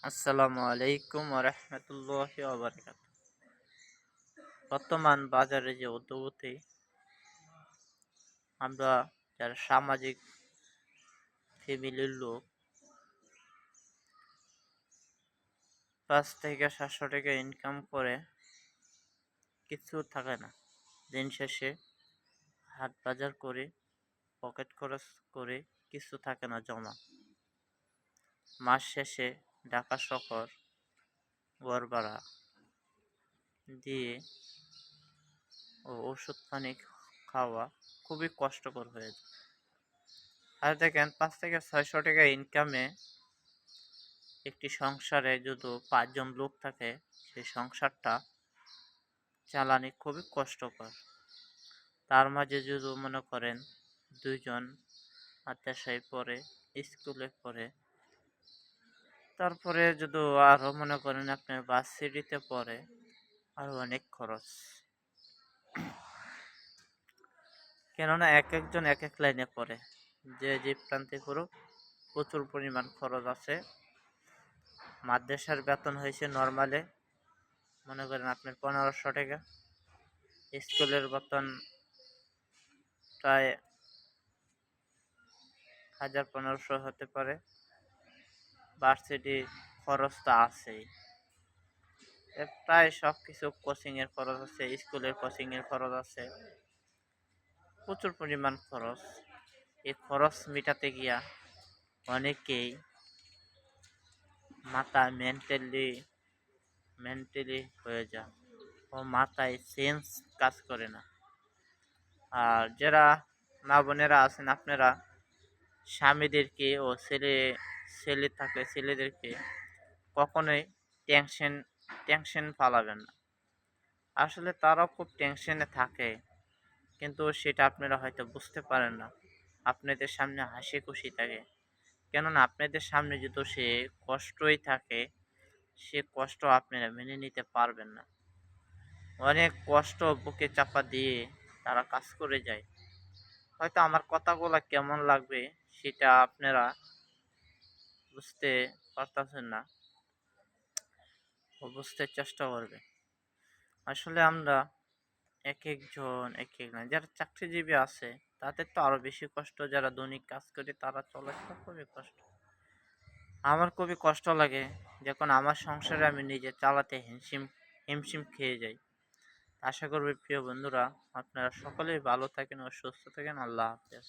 আসসালামু আলাইকুম ওরহমতুল্লাহি ওয়াবারাকাতুহু। বর্তমান বাজারে যে ঊর্ধ্বগতি, আমরা যারা সামাজিক ফ্যামিলির লোক ৫ থেকে ৭০০ টাকা ইনকাম করে কিছু থাকে না। দিন শেষে হাট বাজার করে পকেট খরচ করে কিছু থাকে না জমা। মাস শেষে ঢাকা শহর ঘর ভাড়া দিয়ে ও ওষুধ পানি খাওয়া খুবই কষ্টকর হয়ে যায়। আর দেখেন ৫ থেকে ৬০০ টাকা ইনকামে একটি সংসারে যদি ৫ জন লোক থাকে, সেই সংসারটা চালানো খুবই কষ্টকর। তার মাঝে যদি মনে করেন ২ জন মাদ্রাসায় পড়ে, স্কুলে পড়ে, তারপরে যদি আরও মনে করেন আপনার ভার্সিটিতে পড়ে, আরও অনেক খরচ। কেননা এক একজন এক এক লাইনে পড়ে, যে প্রান্তে পড়ুক প্রচুর পরিমাণ খরচ আছে। মাদ্রাসার বেতন হয়েছে নর্মালে মনে করেন আপনার ১৫০০ টাকা, স্কুলের বেতন প্রায় ১০০০-১৫০০ হতে পারে, ভার্সিটি খরচ তো আছেই, প্রায় সব কিছু কোচিংয়ের খরচ আছে, স্কুলের কোচিংয়ের খরচ আছে, প্রচুর পরিমাণ খরচ। এই খরচ মেটাতে গিয়া অনেকেই মাথা মেন্টালি হয়ে যায় ও মাথায় সেন্স কাজ করে না। আর যারা মা বোনেরা আছেন, আপনারা স্বামীদেরকে ও ছেলে থাকলে ছেলেদেরকে কখনোই টেনশন ফালাবেন না। আসলে তারাও খুব টেনশনে থাকে, কিন্তু সেটা আপনারা হয়তো বুঝতে পারেন না। আপনাদের সামনে হাসি খুশি থাকে, কেননা আপনাদের সামনে যদি সে কষ্টই থাকে, সে কষ্ট আপনারা মেনে নিতে পারবেন না। অনেক কষ্ট বুকে চাপা দিয়ে তারা কাজ করে যায়। হয়তো আমার কথাগুলো কেমন লাগবে সেটা আপনারা বুঝতে পারতেছেন না, বুঝতে চেষ্টা করবে। আসলে আমরা এক একজন এক এক না, যারা চাকরিজীবী আছে তাদের তো আরো বেশি কষ্ট, যারা দৈনিক কাজ করে তারা চলাফেরা খুবই কষ্ট। আমার খুবই কষ্ট লাগে যখন আমার সংসারে আমি নিজে চালাতে হিমশিম খেয়ে যাই। আশা করব প্রিয় বন্ধুরা আপনারা সকলেই ভালো থাকেন ও সুস্থ থাকেন। আল্লাহ হাফেজ।